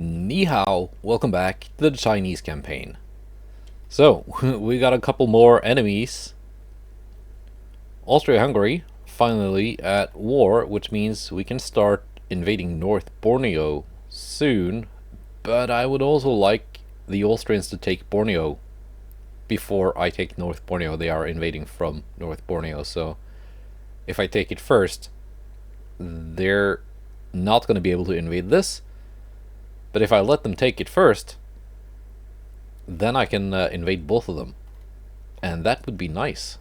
Ni hao, welcome back to the Chinese campaign. So, we got a couple more enemies. Austria-Hungary, finally at war, which means we can start invading North Borneo soon. But I would also like the Austrians to take Borneo before I take North Borneo. They are invading from North Borneo, so if I take it first, they're not going to be able to invade this. But if I let them take it first, then I can invade both of them. And that would be nice.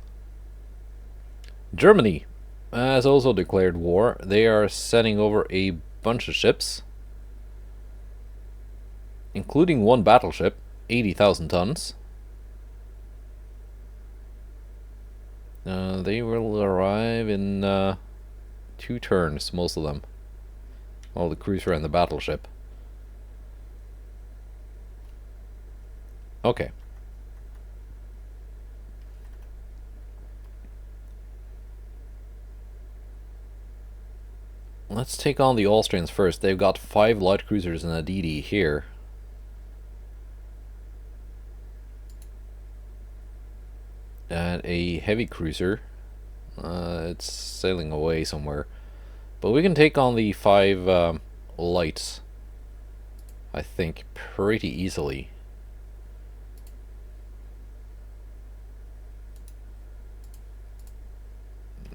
Germany has also declared war. They are sending over a bunch of ships, including one battleship, 80,000 tons. They will arrive in 2 turns, most of them. Well, the cruiser and the battleship. Okay. Let's take on the Austrians first. They've got 5 light cruisers and a DD here. And a heavy cruiser. It's sailing away somewhere. But we can take on the 5 lights, I think, pretty easily.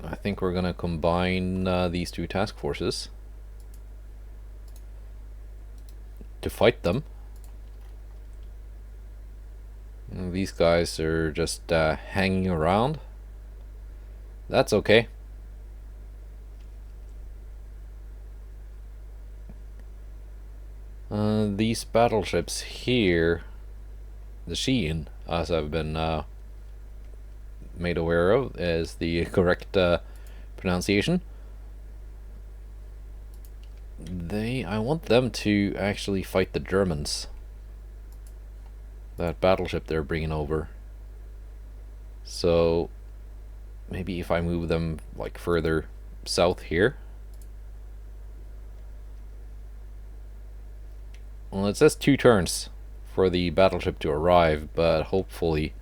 I think we're gonna combine these 2 task forces to fight them. And these guys are just hanging around. That's okay. These battleships here, the Shein, as I've been made aware of, is the correct pronunciation. I want them to actually fight the Germans. That battleship they're bringing over. So maybe if I move them like further south here. Well, it says 2 turns for the battleship to arrive, but hopefully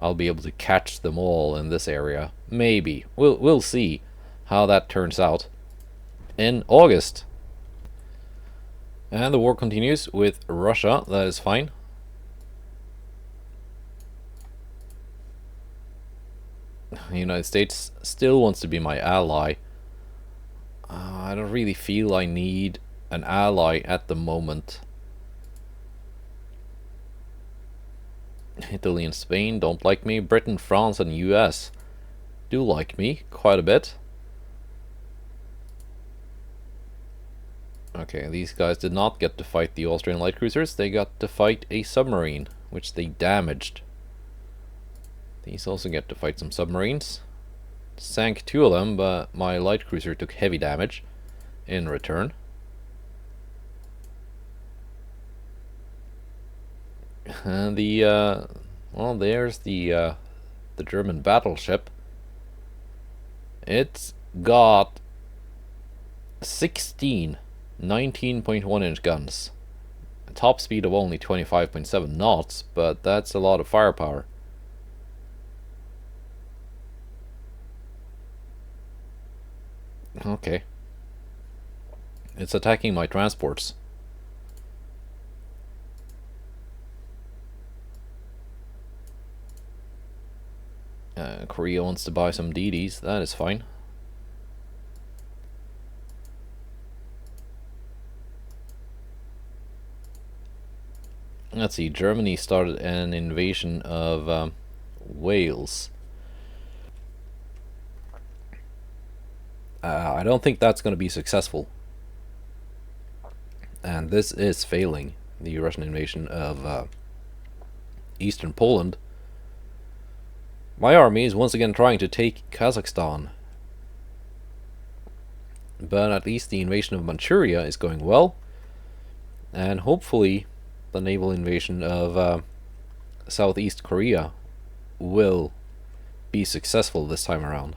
I'll be able to catch them all in this area. Maybe. We'll see how that turns out in August. And the war continues with Russia. That is fine. The United States still wants to be my ally. I don't really feel I need an ally at the moment. Italy and Spain don't like me. Britain, France and US do like me quite a bit. Okay, these guys did not get to fight the Austrian light cruisers. They got to fight a submarine, which they damaged. These also get to fight some submarines. Sank 2 of them, but my light cruiser took heavy damage in return. And well, there's the German battleship. It's got 16 19.1 inch guns. A top speed of only 25.7 knots, but that's a lot of firepower. Okay. It's attacking my transports. Korea wants to buy some DDs. That is fine. Let's see. Germany started an invasion of Wales. I don't think that's going to be successful. And this is failing, the Russian invasion of eastern Poland. My army is once again trying to take Kazakhstan. But at least the invasion of Manchuria is going well. And hopefully the naval invasion of Southeast Korea will be successful this time around.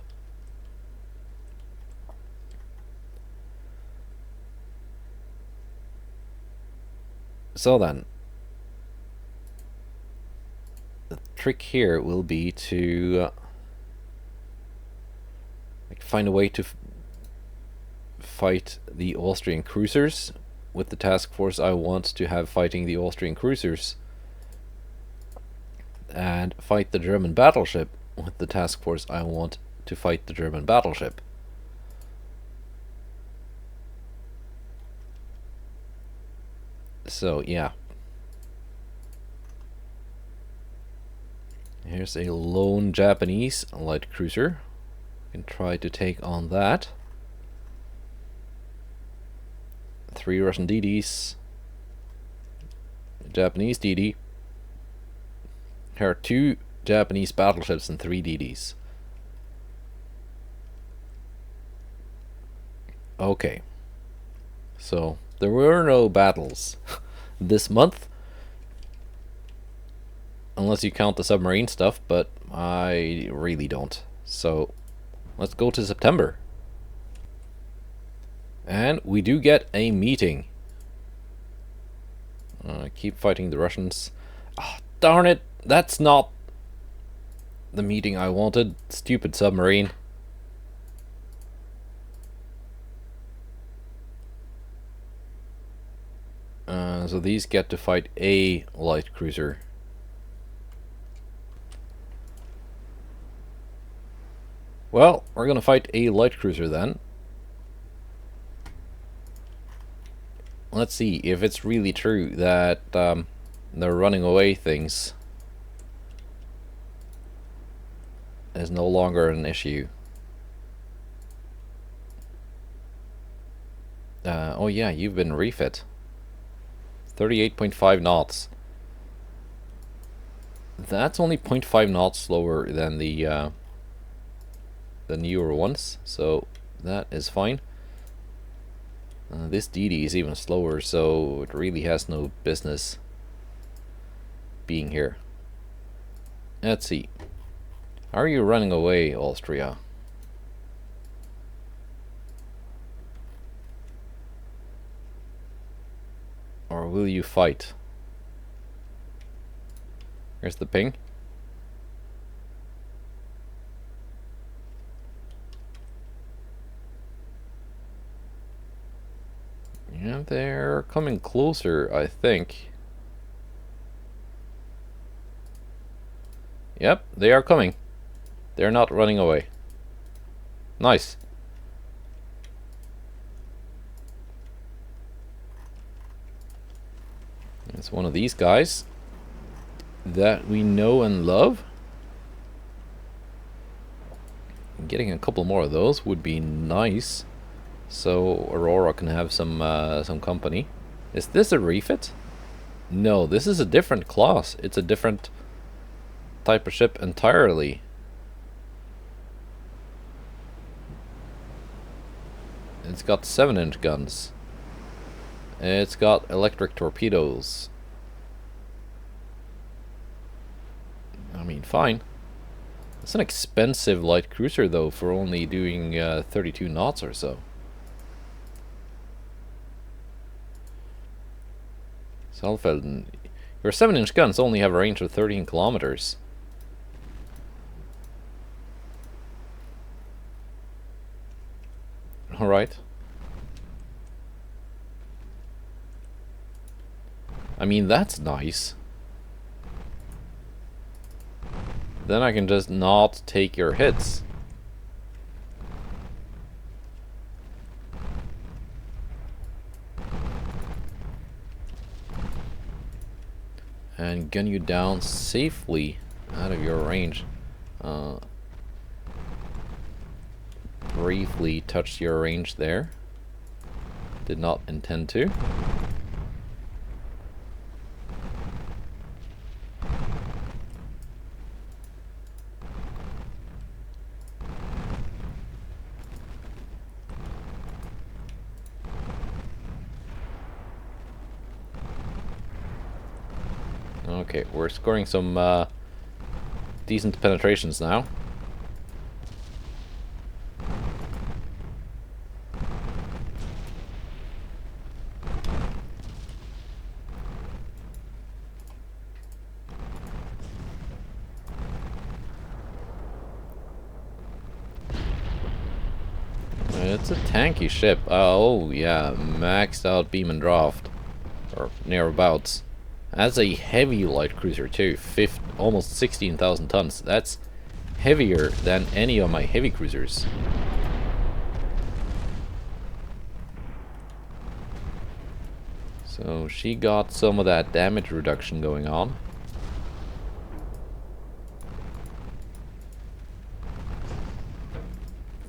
So then, the trick here will be to find a way to fight the Austrian cruisers with the task force I want to have fighting the Austrian cruisers, and fight the German battleship with the task force I want to fight the German battleship. So yeah, here's a lone Japanese light cruiser. We can try to take on that. 3 Russian DDs, Japanese DD. Here are 2 Japanese battleships and 3 DDs. Okay, so there were no battles this month, unless you count the submarine stuff, but I really don't. So let's go to September. And we do get a meeting. Keep fighting the Russians. Ah, darn it! That's not the meeting I wanted. Stupid submarine. So these get to fight a light cruiser. Well, we're gonna fight a light cruiser then. Let's see if it's really true that the running away things is no longer an issue. Oh yeah, you've been refit. 38.5 knots. That's only 0.5 knots slower than the newer ones, so that is fine. This DD is even slower, so it really has no business being here. Let's see. Are you running away, Austria? Or will you fight? Here's the ping. Yeah, they're coming closer, I think. Yep, they are coming. They're not running away. Nice. It's one of these guys that we know and love. Getting a couple more of those would be nice, so Aurora can have some company. Is this a refit? No, this is a different class. It's a different type of ship entirely. It's got 7-inch guns. It's got electric torpedoes. I mean, fine. It's an expensive light cruiser, though, for only doing 32 knots or so. Saalfelden. Your 7-inch guns only have a range of 13 kilometers. Alright. I mean, that's nice. Then I can just not take your hits. And gun you down safely out of your range. Briefly touched your range there. Did not intend to. Okay, we're scoring some decent penetrations now. It's a tanky ship. Oh, yeah. Maxed out beam and draft. Or nearabouts. That's a heavy light cruiser too. Almost 16,000 tons. That's heavier than any of my heavy cruisers. So she got some of that damage reduction going on.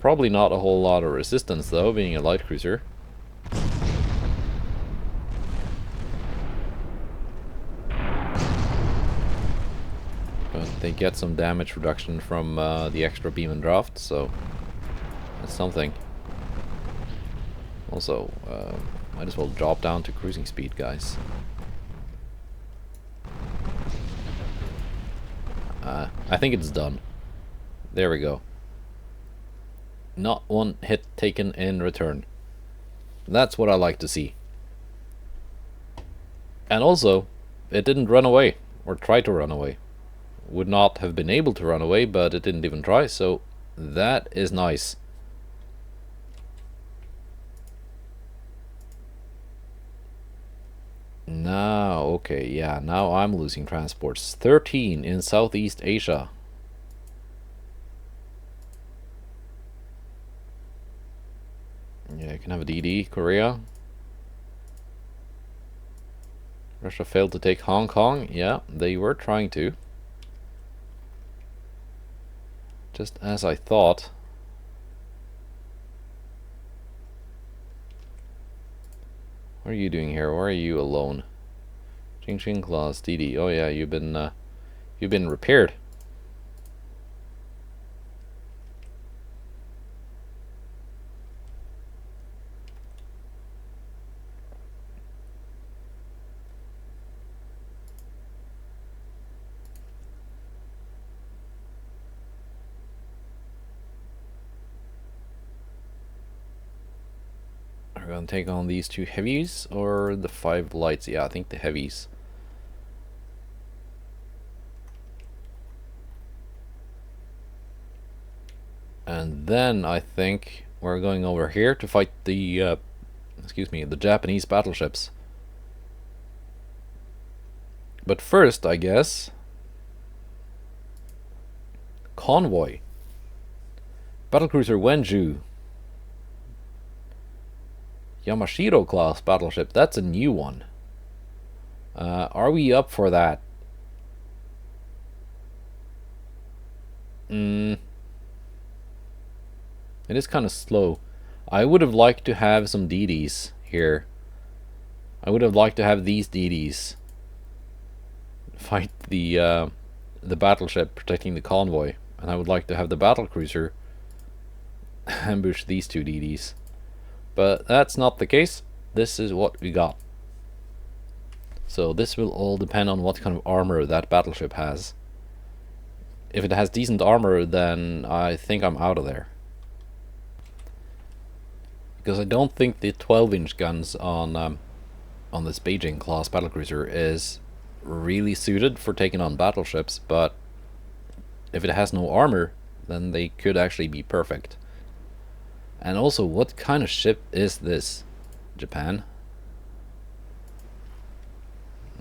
Probably not a whole lot of resistance though, being a light cruiser. But they get some damage reduction from the extra beam and draft, so that's something. Also, might as well drop down to cruising speed, guys. I think it's done. There we go. Not one hit taken in return. That's what I like to see. And also, it didn't run away, or try to run away. Would not have been able to run away, but it didn't even try, so that is nice. Now, okay, yeah, now I'm losing transports. 13 in Southeast Asia. Yeah, you can have a DD, Korea. Russia failed to take Hong Kong. Yeah, they were trying to. Just as I thought. What are you doing here? Why are you alone? Jing Claws, DD. Oh yeah, you've been repaired. We're gonna take on these two heavies or the 5 lights. Yeah, I think the heavies. And then I think we're going over here to fight the the Japanese battleships. But first, I guess, convoy. Battlecruiser Wenju. Yamashiro class battleship. That's a new one. Are we up for that? It is kind of slow. I would have liked to have some DDs here. I would have liked to have these DDs fight the battleship protecting the convoy, and I would like to have the battlecruiser ambush these two DDs. But that's not the case. This is what we got. So this will all depend on what kind of armor that battleship has. If it has decent armor, then I think I'm out of there. Because I don't think the 12-inch guns on this Beijing class battlecruiser is really suited for taking on battleships, but if it has no armor, then they could actually be perfect. And also, what kind of ship is this, Japan?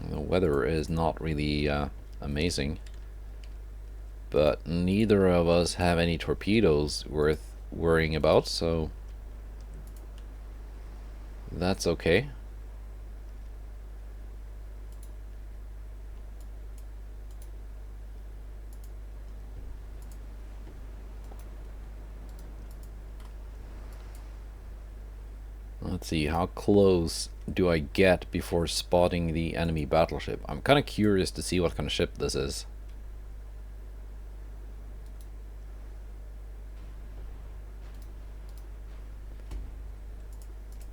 The weather is not really amazing, but neither of us have any torpedoes worth worrying about, so that's okay. Let's see, how close do I get before spotting the enemy battleship? I'm kind of curious to see what kind of ship this is.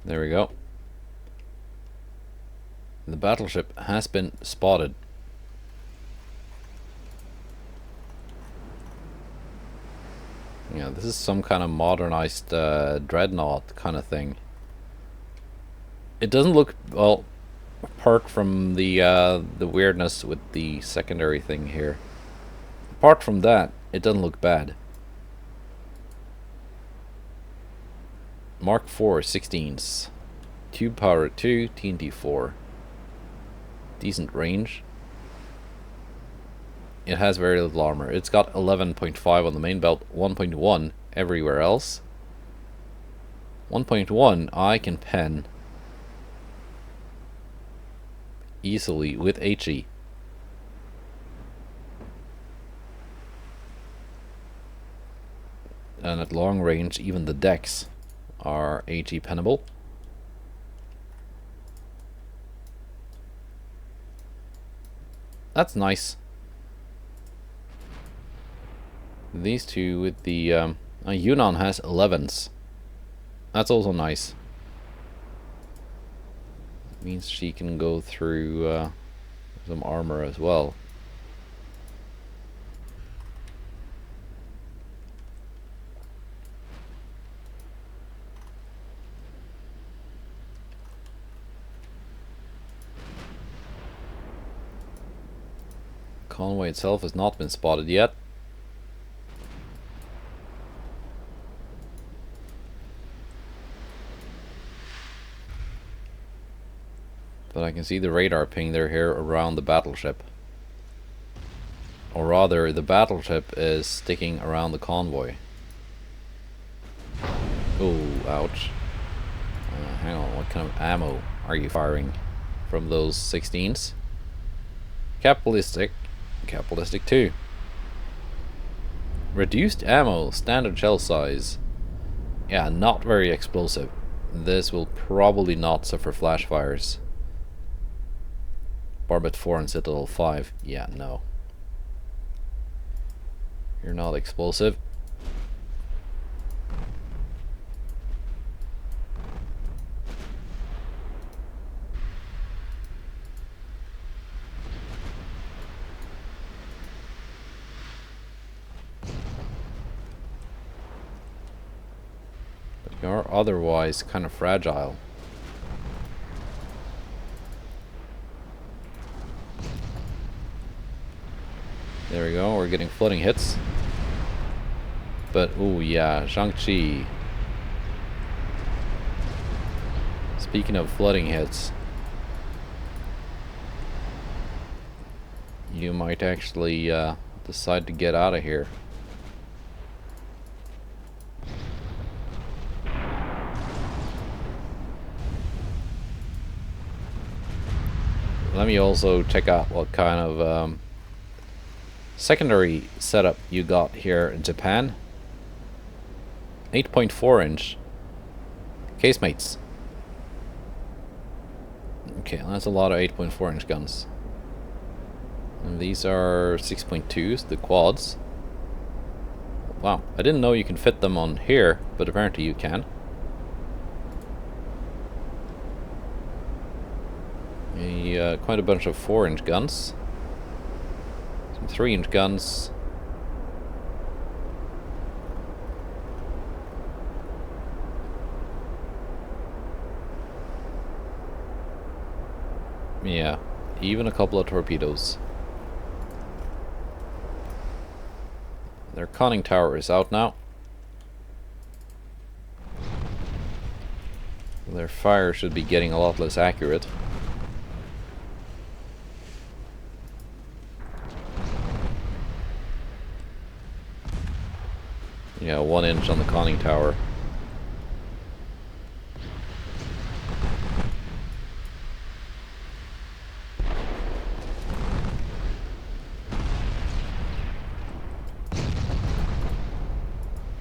There we go. The battleship has been spotted. Yeah, this is some kind of modernized dreadnought kind of thing. It doesn't look, well, apart from the weirdness with the secondary thing here. Apart from that, it doesn't look bad. Mark 4 16s. Tube power 2, TNT 4. Decent range. It has very little armor. It's got 11.5 on the main belt, 1.1 everywhere else. 1.1 I can pen easily with HE. And at long range, even the decks are HE pennable. That's nice. These two with the Yunnan has 11s. That's also nice. Means she can go through some armor as well. Convoy itself has not been spotted yet. But I can see the radar ping they're here around the battleship. Or rather, the battleship is sticking around the convoy. Oh, ouch. Hang on, what kind of ammo are you firing from those 16s? Capitalistic 2. Reduced ammo, standard shell size. Yeah, not very explosive. This will probably not suffer flash fires. Barbet 4 and Citadel 5. Yeah, no. You're not explosive. But you're otherwise kind of fragile. There we go, we're getting flooding hits. But, oh yeah, Zhangqi. Speaking of flooding hits, you might actually decide to get out of here. Let me also check out what kind of secondary setup you got here in Japan. 8.4 inch casemates. Okay, that's a lot of 8.4 inch guns. And these are 6.2s, the quads. Wow, I didn't know you can fit them on here, but apparently you can. Quite a bunch of 4-inch guns. Some 3-inch guns. Yeah, even a couple of torpedoes. Their conning tower is out now. Their fire should be getting a lot less accurate. Yeah, 1 inch on the conning tower.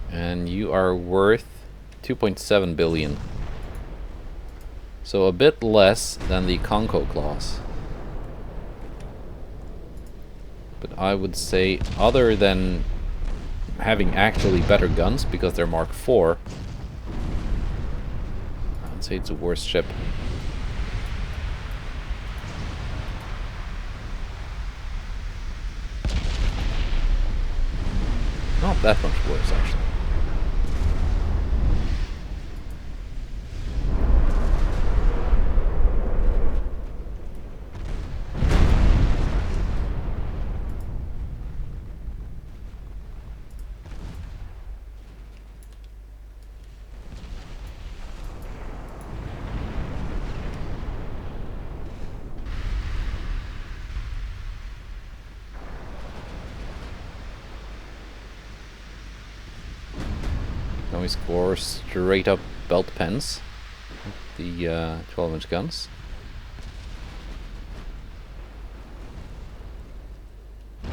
And you are worth 2.7 billion. So a bit less than the Kanko class. But I would say, other than having actually better guns because they're Mark 4, I'd say it's a worse ship. Not that much worse, actually. we score straight up belt pens. The 12-inch guns. I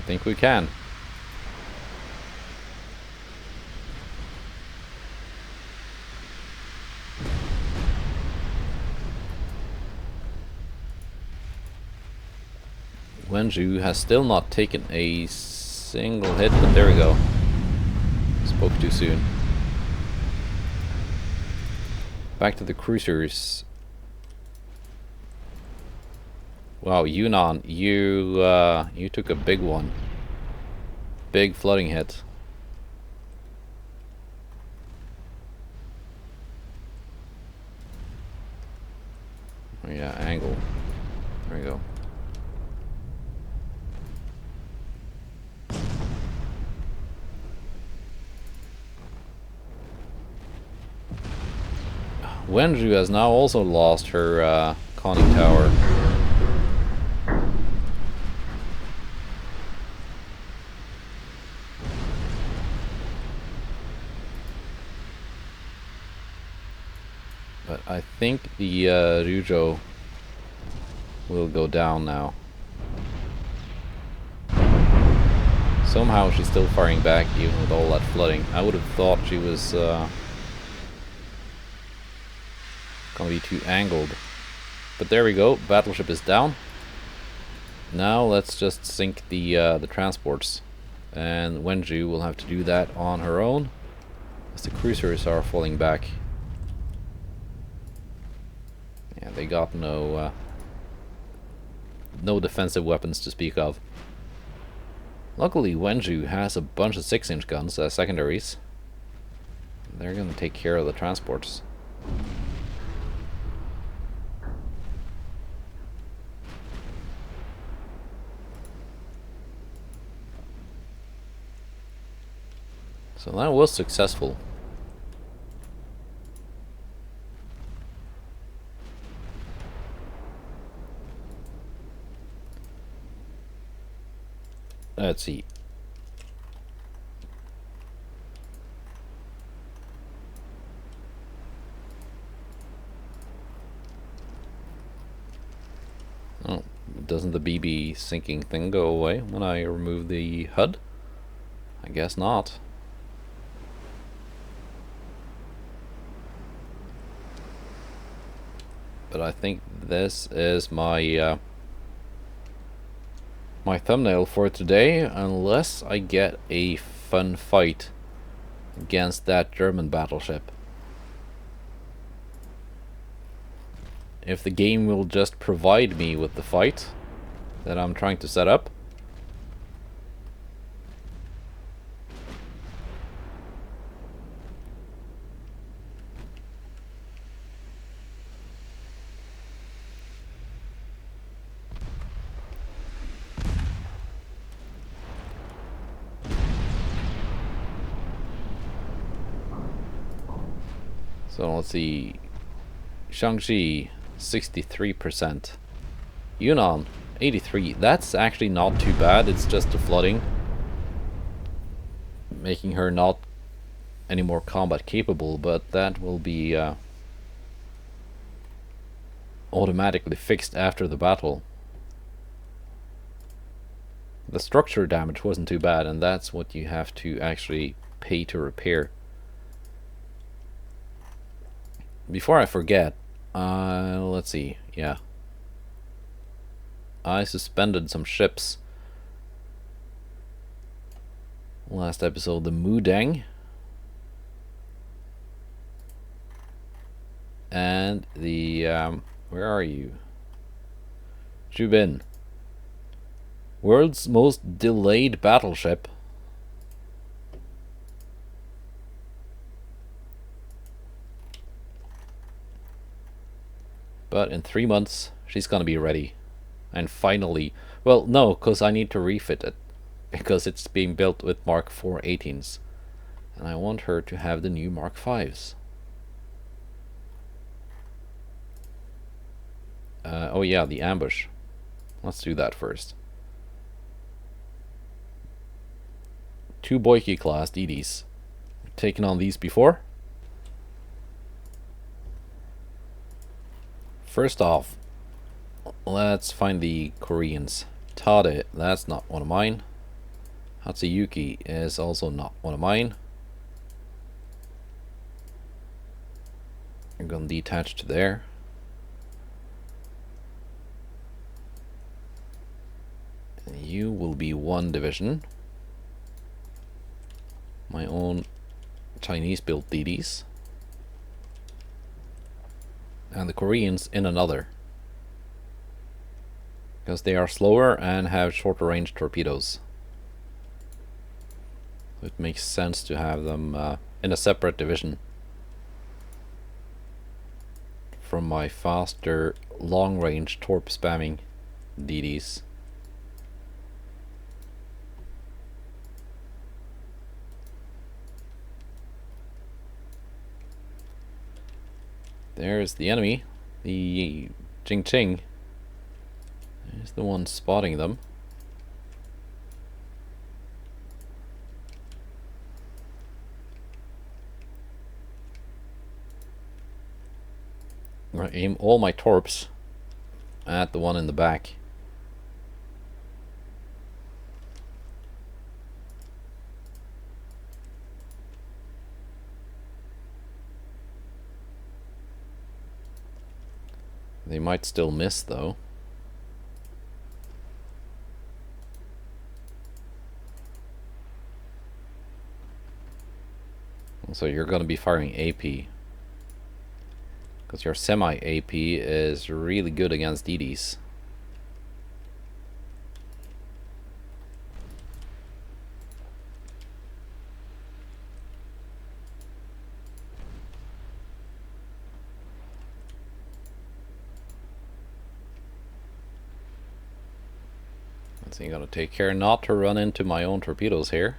think we can. Wenju has still not taken a single hit, but there we go. Spoke too soon. Back to the cruisers. Wow, Yunnan, you took a big one. Big flooding hit. Oh yeah, angle. There we go. Wenju has now also lost her conning tower. But I think the Ryujo will go down now. Somehow she's still firing back even with all that flooding. I would have thought she was gonna be too angled. But there we go, battleship is down. Now let's just sink the transports. And Wenju will have to do that on her own, as the cruisers are falling back. Yeah, they got no defensive weapons to speak of. Luckily, Wenju has a bunch of 6-inch guns as secondaries. They're gonna take care of the transports. So that was successful. Let's see. Oh, doesn't the BB sinking thing go away when I remove the HUD? I guess not. But I think this is my my thumbnail for today, unless I get a fun fight against that German battleship. If the game will just provide me with the fight that I'm trying to set up. So let's see. Shaanxi, 63%. Yunnan, 83. That's actually not too bad. It's just the flooding, making her not any more combat capable, but that will be automatically fixed after the battle. The structure damage wasn't too bad, and that's what you have to actually pay to repair. Before I forget, let's see, yeah. I suspended some ships last episode. The Mudeng and the, where are you? Jubin. World's most delayed battleship. But in 3 months, she's gonna be ready. And finally, well, no, because I need to refit it. Because it's being built with Mark IV 18s. And I want her to have the new Mark Vs. Oh yeah, the ambush. Let's do that first. 2 Boyki class DDs. Taken on these before. First off, let's find the Koreans. Tade, that's not one of mine. Hatsuyuki is also not one of mine. I'm gonna detach to there. And you will be 1 division. My own Chinese built DDs. And the Koreans in another. Because they are slower and have shorter range torpedoes. It makes sense to have them in a separate division from my faster long range torp spamming DDs. There's the enemy, the Jing Ching. There's the one spotting them. I'm gonna aim all my torps at the one in the back. They might still miss though. So you're going to be firing AP. Because your semi-AP is really good against DDs. So you gotta take care not to run into my own torpedoes here.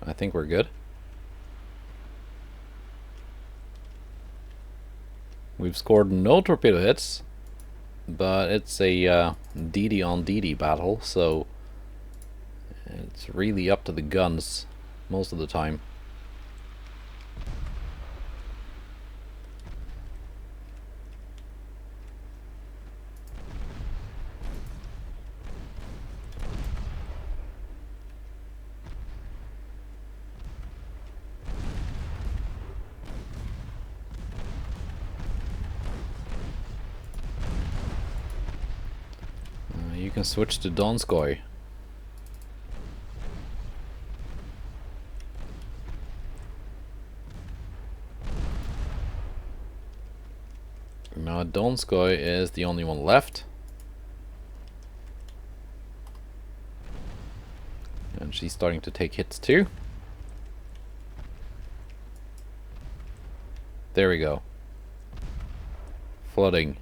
I think we're good. We've scored no torpedo hits, but it's a DD on DD battle, so it's really up to the guns most of the time. You can switch to Donskoy. Now Donskoy is the only one left. And she's starting to take hits too. There we go. Flooding.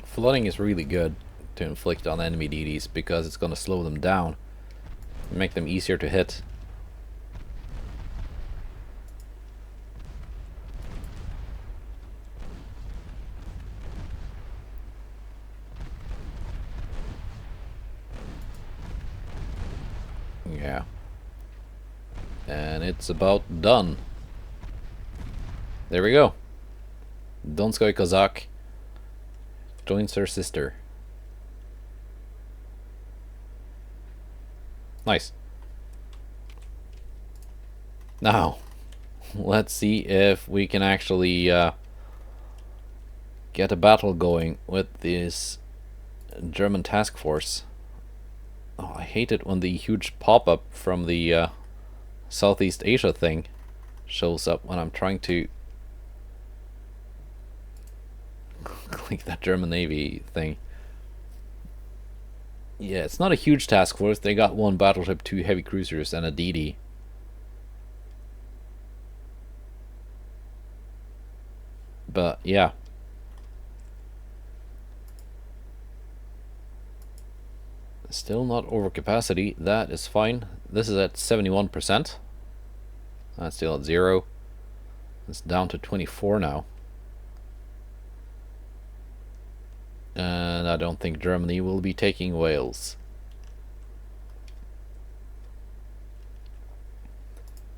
Flooding is really good to inflict on enemy DDs because it's going to slow them down and make them easier to hit. Yeah. And it's about done. There we go. Donskoy Kozak joins her sister. Nice. Now, let's see if we can actually get a battle going with this German task force. Oh, I hate it when the huge pop-up from the Southeast Asia thing shows up when I'm trying to click that German Navy thing. Yeah, it's not a huge task force. They got 1 battleship, 2 heavy cruisers, and a DD. But yeah. Still not over capacity. That is fine. This is at 71%. That's still at 0. It's down to 24 now. And I don't think Germany will be taking Wales.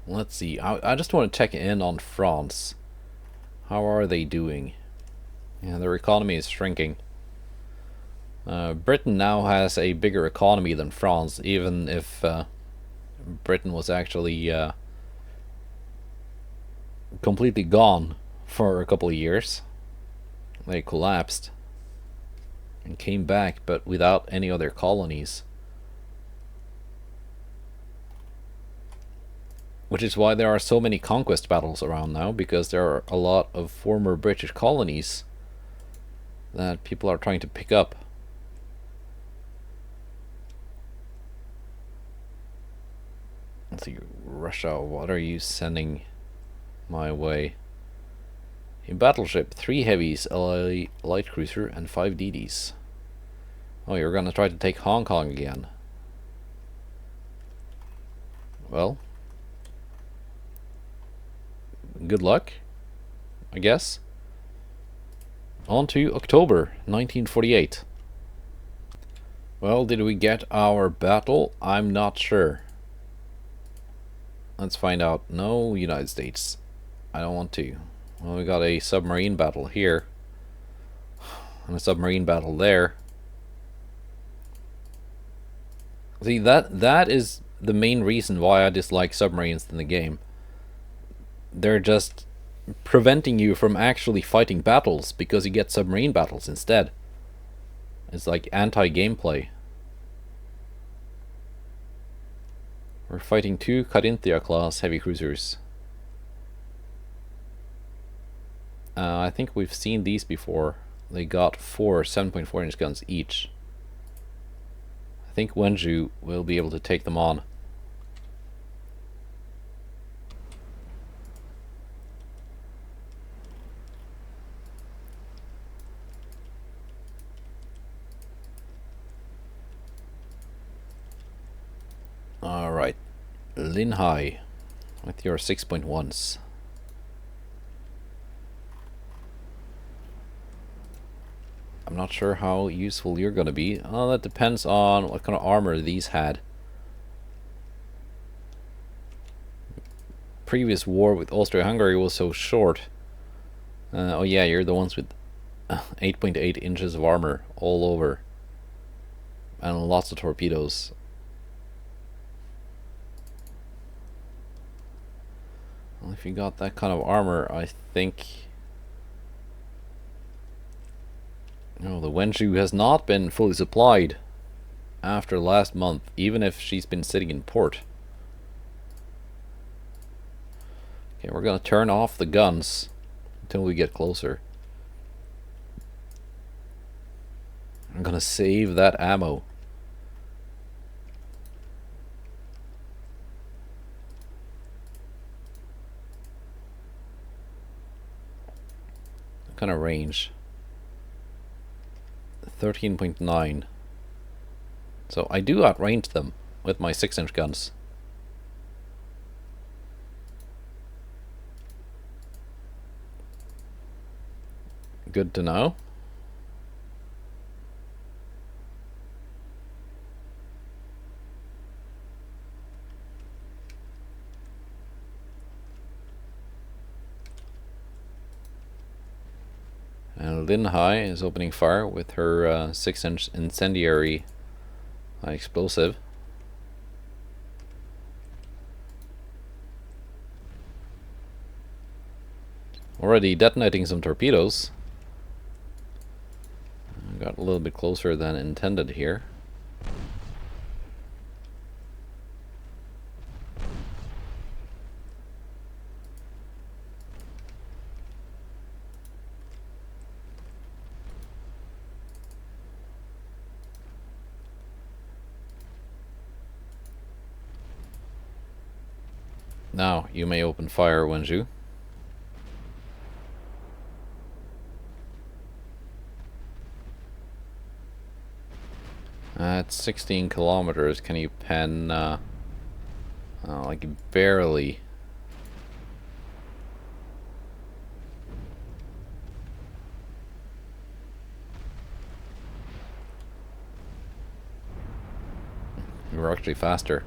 Let's see. I just want to check in on France. How are they doing? Yeah, their economy is shrinking. Britain now has a bigger economy than France, even if Britain was actually completely gone for a couple of years. They collapsed and came back, but without any other colonies. Which is why there are so many conquest battles around now, because there are a lot of former British colonies that people are trying to pick up. Let's see, Russia, what are you sending my way? A battleship, 3 heavies, a light cruiser, and 5 DDs. Oh, you're gonna try to take Hong Kong again. Well, good luck, I guess. On to October 1948. Well, did we get our battle? I'm not sure. Let's find out. No, United States. I don't want to. Well, we got a submarine battle here. And a submarine battle there. See, that is the main reason why I dislike submarines in the game. They're just preventing you from actually fighting battles, because you get submarine battles instead. It's like anti-gameplay. We're fighting 2 Carinthia class heavy cruisers. I think we've seen these before. They got 4 7.4 inch guns each. I think Wenju will be able to take them on. Alright, Linhai with your 6.1s. I'm not sure how useful you're going to be. Oh, that depends on what kind of armor these had. Previous war with Austria-Hungary was so short. Oh yeah, you're the ones with 8.8 inches of armor all over. And lots of torpedoes. Well, if you got that kind of armor, I think... No, the Wenju has not been fully supplied after last month, even if she's been sitting in port. Okay, we're gonna turn off the guns until we get closer. I'm gonna save that ammo. What kind of range? 13.9. So I do outrange them with my 6-inch guns. Good to know. And Linhai is opening fire with her 6-inch incendiary explosive. Already detonating some torpedoes. Got a little bit closer than intended here. Now you may open fire, Wenju. At 16 kilometers, can you pen, like barely? We're actually faster.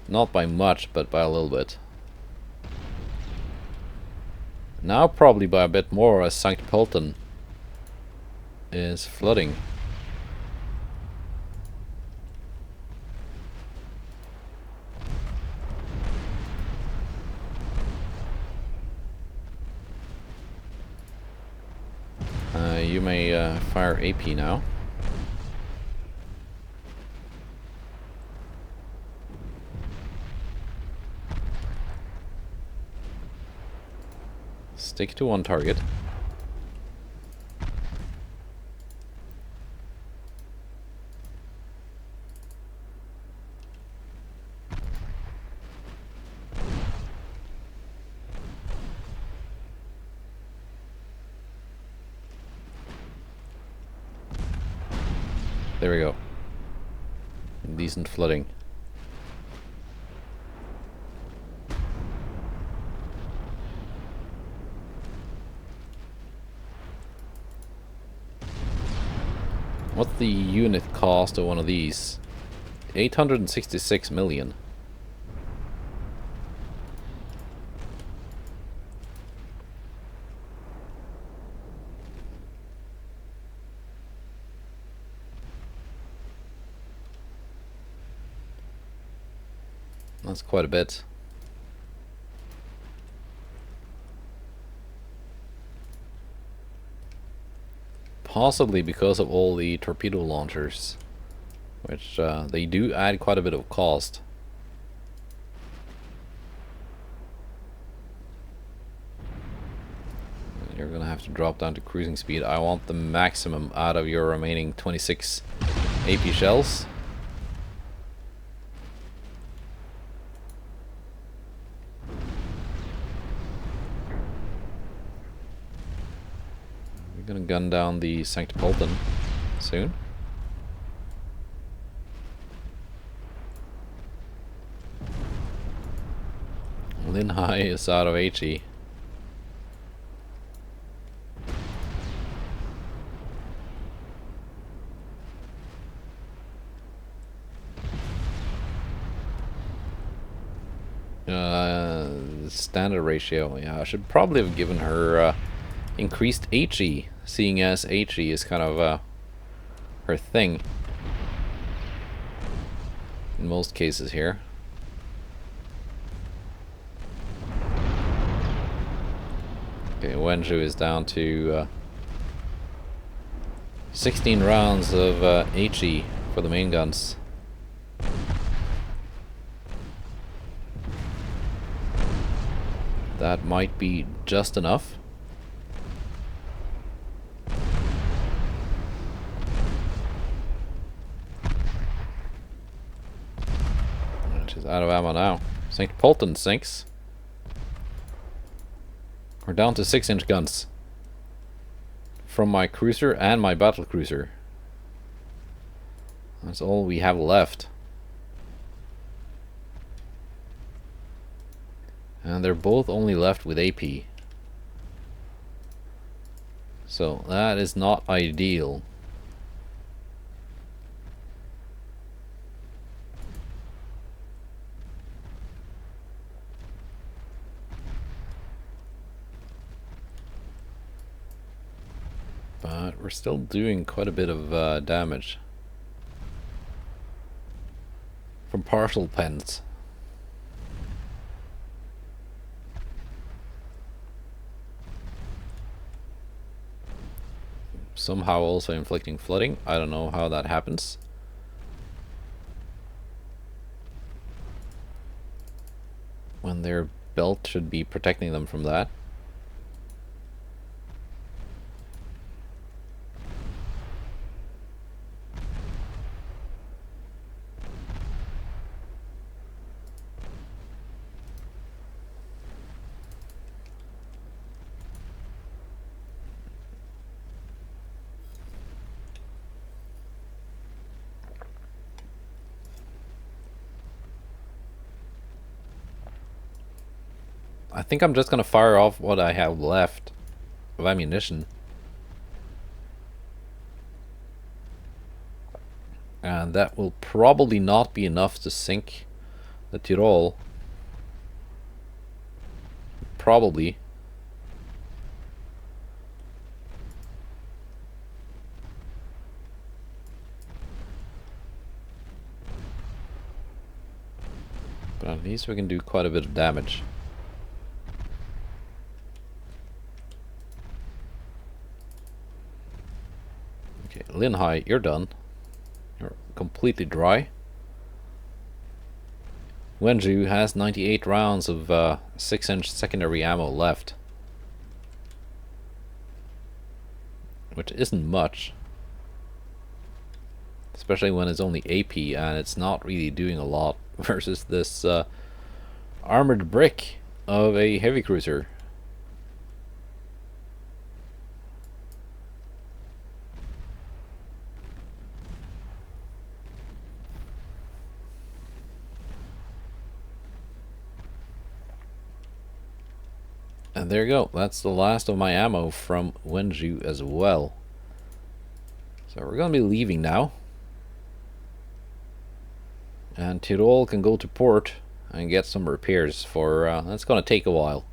Not by much, but by a little bit. Now probably by a bit more, as St. Pölten is flooding. You may fire AP now. Stick to one target. There we go. Decent flooding. What's the unit cost of one of these? 866 million. That's quite a bit. Possibly because of all the torpedo launchers, which they do add quite a bit of cost. You're gonna have to drop down to cruising speed. I want the maximum out of your remaining 26 AP shells. Gonna gun down the St. Pölten soon. Lin Hai is out of HE. Standard ratio. Yeah, I should probably have given her increased HE, seeing as HE is kind of her thing in most cases here. Okay, Wenzhou is down to 16 rounds of HE for the main guns. That might be just enough. She's out of ammo now. St. Pölten sinks. We're down to 6-inch guns from my cruiser and my battle cruiser. That's all we have left. And they're both only left with AP. So that is not ideal. But we're still doing quite a bit of damage from partial pens. Somehow also inflicting flooding. I don't know how that happens. When their belt should be protecting them from that. I think I'm just gonna fire off what I have left of ammunition. And that will probably not be enough to sink the Tyrol. Probably. But at least we can do quite a bit of damage. Okay, Linhai, you're done. You're completely dry. Wenju has 98 rounds of 6-inch secondary ammo left. Which isn't much. Especially when it's only AP and it's not really doing a lot versus this armored brick of a heavy cruiser. And there you go. That's the last of my ammo from Wenju as well. So we're going to be leaving now. And Tyrol can go to port and get some repairs for... that's going to take a while.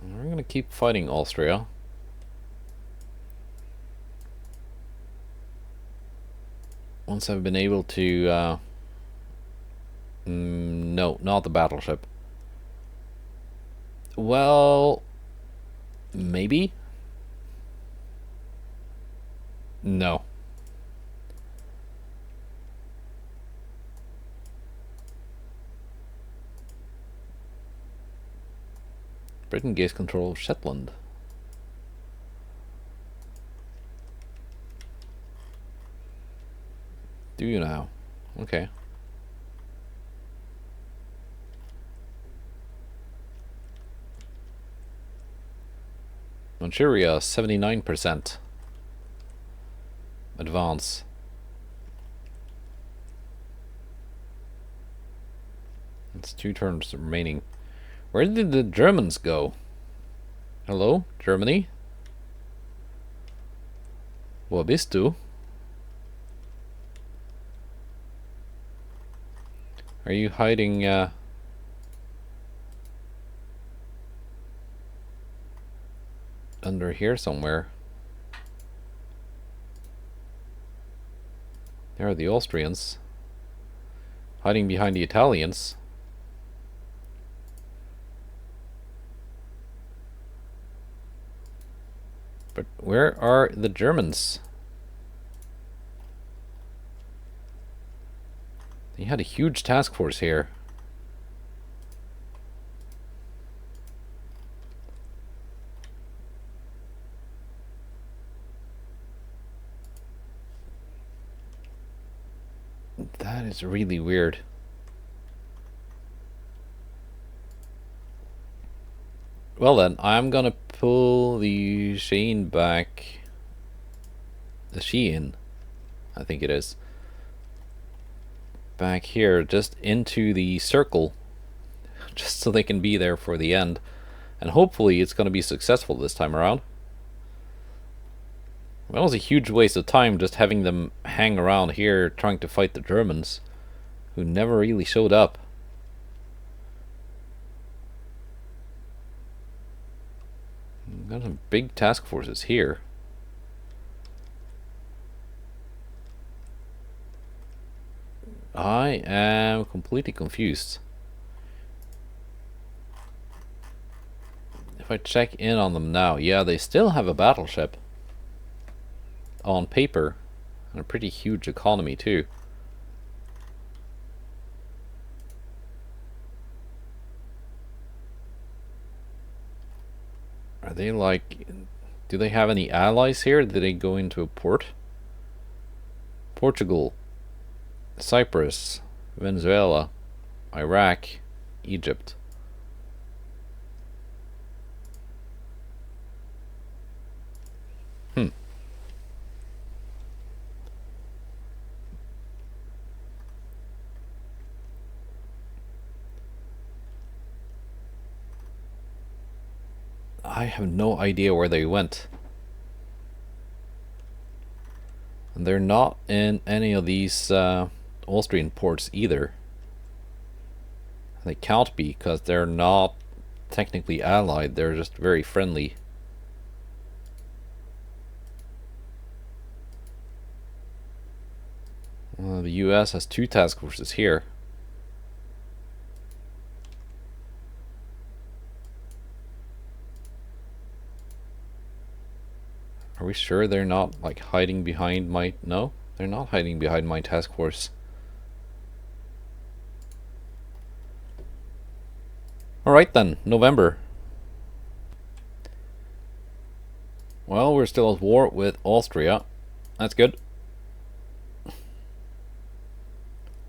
We're going to keep fighting Austria. Once I've been able to... no, not the battleship. Well... maybe? No. Britain gains control of Shetland. Do you now? Okay. Manchuria, 79%. Advance. It's 2 turns remaining. Where did the Germans go? Hello, Germany? Wo bist du? Are you hiding under here somewhere? There are the Austrians hiding behind the Italians. But where are the Germans? They had a huge task force here. That is really weird. Well then, I'm gonna pull the Sheen back. The Shein, I think it is. Back here, just into the circle. Just so they can be there for the end. And hopefully it's gonna be successful this time around. That was a huge waste of time just having them hang around here trying to fight the Germans, who never really showed up. Got some big task forces here. I am completely confused. If I check in on them now, yeah, they still have a battleship. On paper. And a pretty huge economy too. Are they like... do they have any allies here? Did they go into a port? Portugal, Cyprus, Venezuela, Iraq, Egypt. I have no idea where they went. And they're not in any of these Austrian ports either. They can't be, because they're not technically allied, they're just very friendly. The US has 2 task forces here. Are we sure they're not like hiding behind my... No, they're not hiding behind my task force. Alright then, November. Well, we're still at war with Austria. That's good.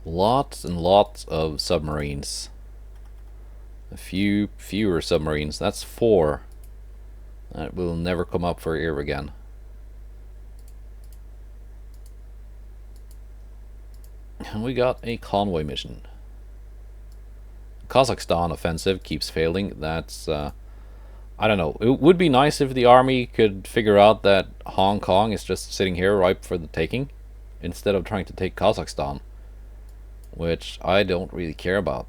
Lots and lots of submarines. A few fewer submarines. That's 4. That will never come up for air again. And we got a convoy mission. Kazakhstan offensive keeps failing. That's I don't know. It would be nice if the army could figure out that Hong Kong is just sitting here ripe for the taking, instead of trying to take Kazakhstan, which I don't really care about.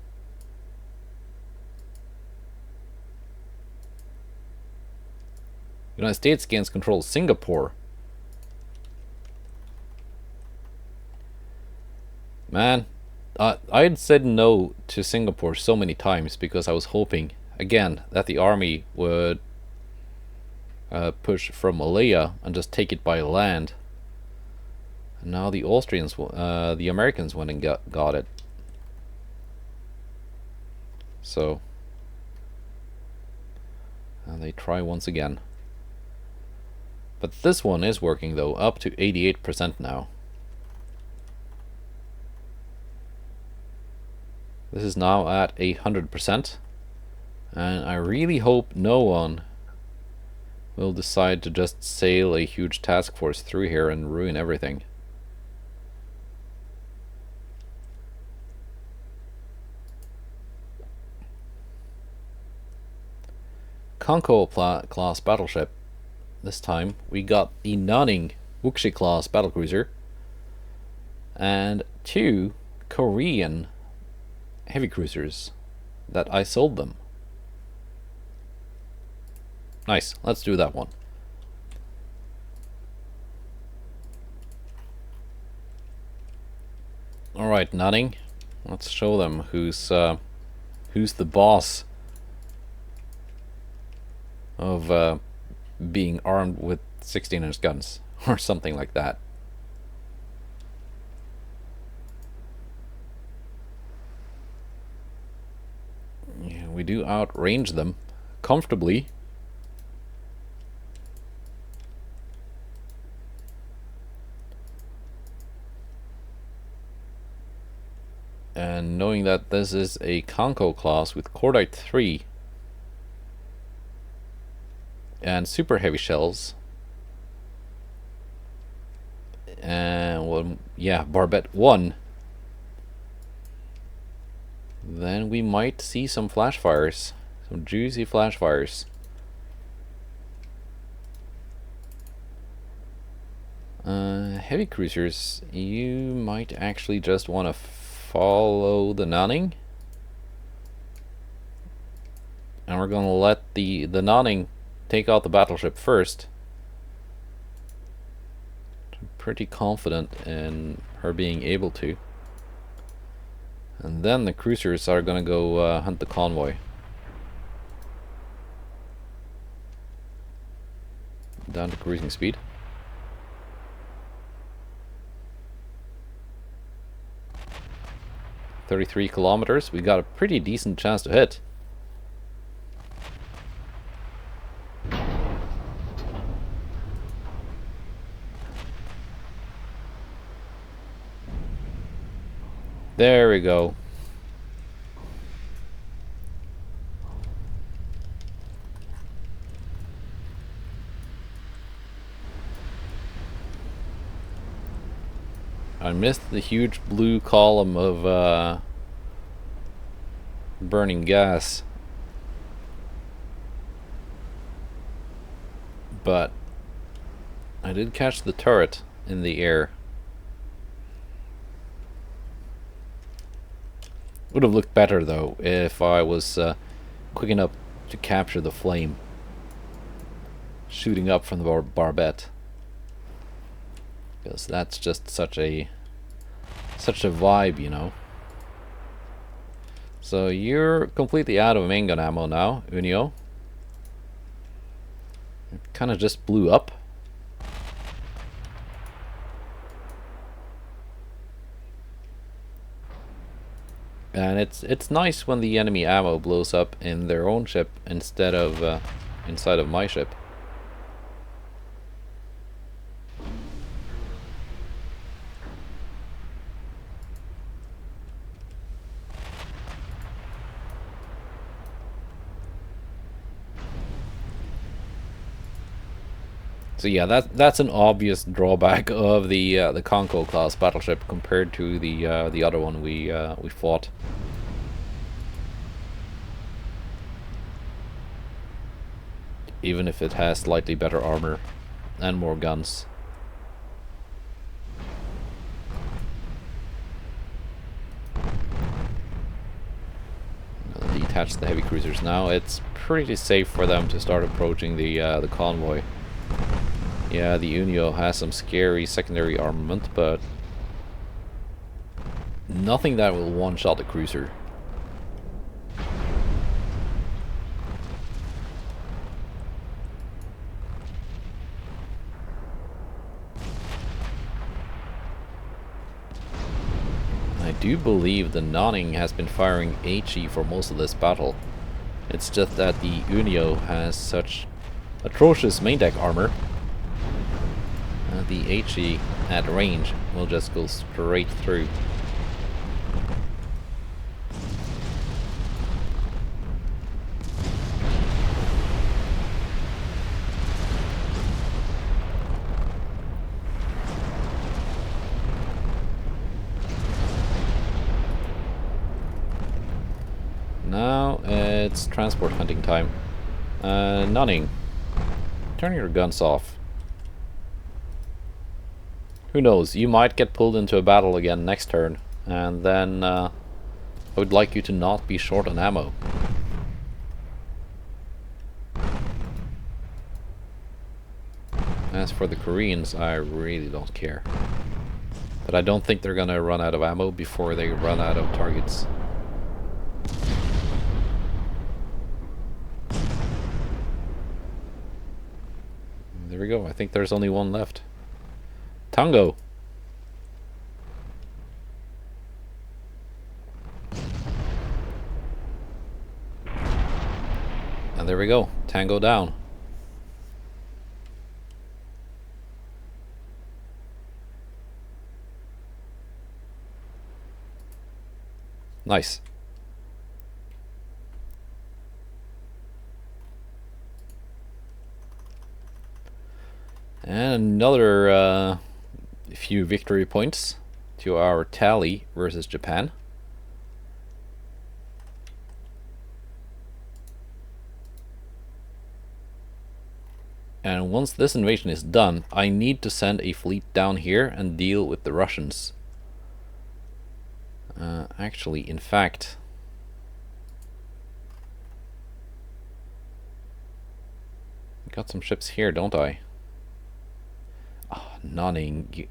United States gains control of Singapore. Man, I had said no to Singapore so many times because I was hoping, again, that the army would push from Malaya and just take it by land. And now the Austrians, the Americans went and got it. So, and they try once again. But this one is working though, up to 88% now. This is now at 100%, and I really hope no one will decide to just sail a huge task force through here and ruin everything. Kanko class battleship. This time we got the Nanning Wuxi class battlecruiser and 2 Korean heavy cruisers that I sold them. Nice, let's do that one. Alright, Nanning, let's show them who's the boss of being armed with 16-inch guns or something like that. Yeah, we do outrange them comfortably. And knowing that this is a Kanko class with Cordite 3 and super heavy shells, and well, yeah, Barbette 1, then we might see some flash fires, some juicy flash fires. Heavy cruisers, you might actually just want to follow the Nanning, and we're going to let the Nanning take out the battleship first. I'm pretty confident in her being able to. And then the cruisers are gonna go hunt the convoy. Down to cruising speed. .33 kilometers. We got a pretty decent chance to hit. There we go. I missed the huge blue column of burning gas. but I did catch the turret in the air. Would have looked better though if I was quick enough to capture the flame shooting up from the barbette, because that's just such a vibe, you know. So you're completely out of main gun ammo now, Unio. It kind of just blew up. And it's nice when the enemy ammo blows up in their own ship instead of inside of my ship. So yeah, that's an obvious drawback of the Kanko class battleship compared to the other one we fought. Even if it has slightly better armor and more guns. I'll detach the heavy cruisers now. It's pretty safe for them to start approaching the convoy. Yeah, the Unio has some scary secondary armament, but nothing that will one-shot the cruiser. I do believe the Nonning has been firing HE for most of this battle. It's just that the Unio has such atrocious main deck armor. The HE at range will just go straight through. Now it's transport hunting time. Nonning, turn your guns off. Who knows, you might get pulled into a battle again next turn, and then I would like you to not be short on ammo. As for the Koreans, I really don't care. But I don't think they're gonna run out of ammo before they run out of targets. There we go, I think there's only one left. Tango! And there we go, Tango down. Nice. And another few victory points to our tally versus Japan. And once this invasion is done, I need to send a fleet down here and deal with the Russians. Actually, in fact, I got some ships here, don't I? Oh, Nonning.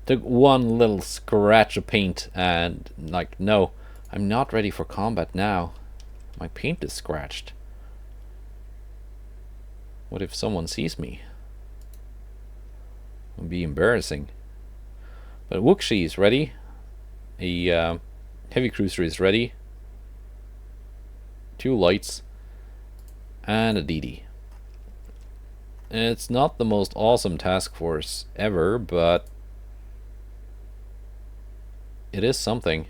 Took one little scratch of paint and, like, no, I'm not ready for combat now. My paint is scratched. What if someone sees me? It would be embarrassing. But Wuxi is ready. A heavy cruiser is ready. 2 lights. And a DD. It's not the most awesome task force ever, but it is something.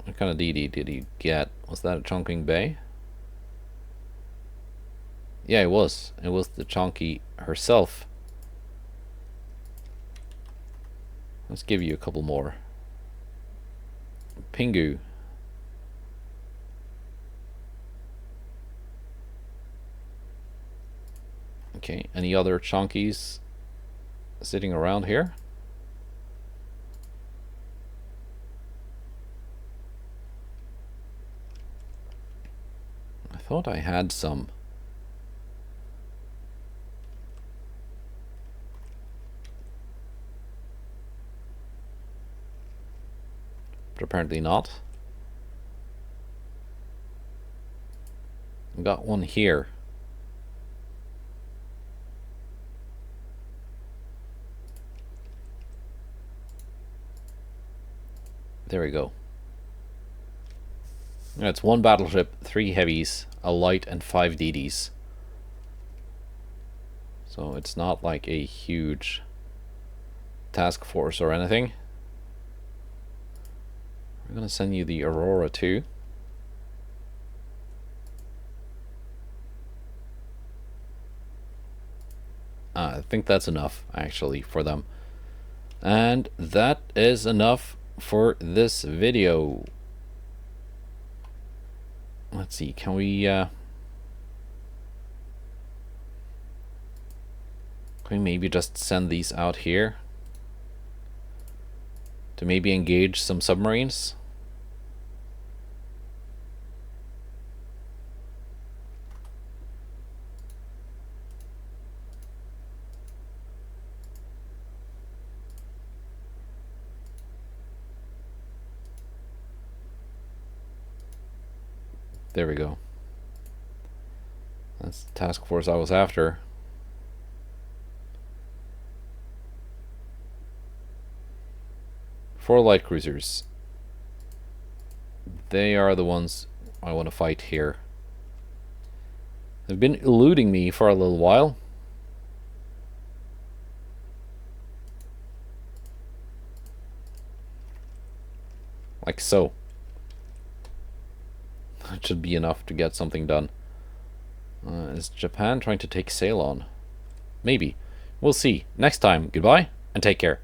What kind of DD did he get? Was that a Chongqing Bay? Yeah, it was. It was the Chonky herself. Let's give you a couple more. Pingu. 。 . 。 . 。 . . . . . . . . . . . . . . . . . . . . . . . . . . . . . . . . . . . . . . . . . . . . . . . . . . . . Okay, any other chunkies sitting around here? I thought I had some. But apparently not. I've got one here. There we go. It's 1 battleship, 3 heavies, a light, and 5 DDs. So it's not like a huge task force or anything. We're gonna send you the Aurora too. I think that's enough actually for them. And that is enough for this video. Let's see, can we maybe just send these out here to maybe engage some submarines? There we go. That's the task force I was after. Four light cruisers. They are the ones I want to fight here. They've been eluding me for a little while. Like so. That should be enough to get something done. Is Japan trying to take Ceylon? Maybe. We'll see. Next time, goodbye, and take care.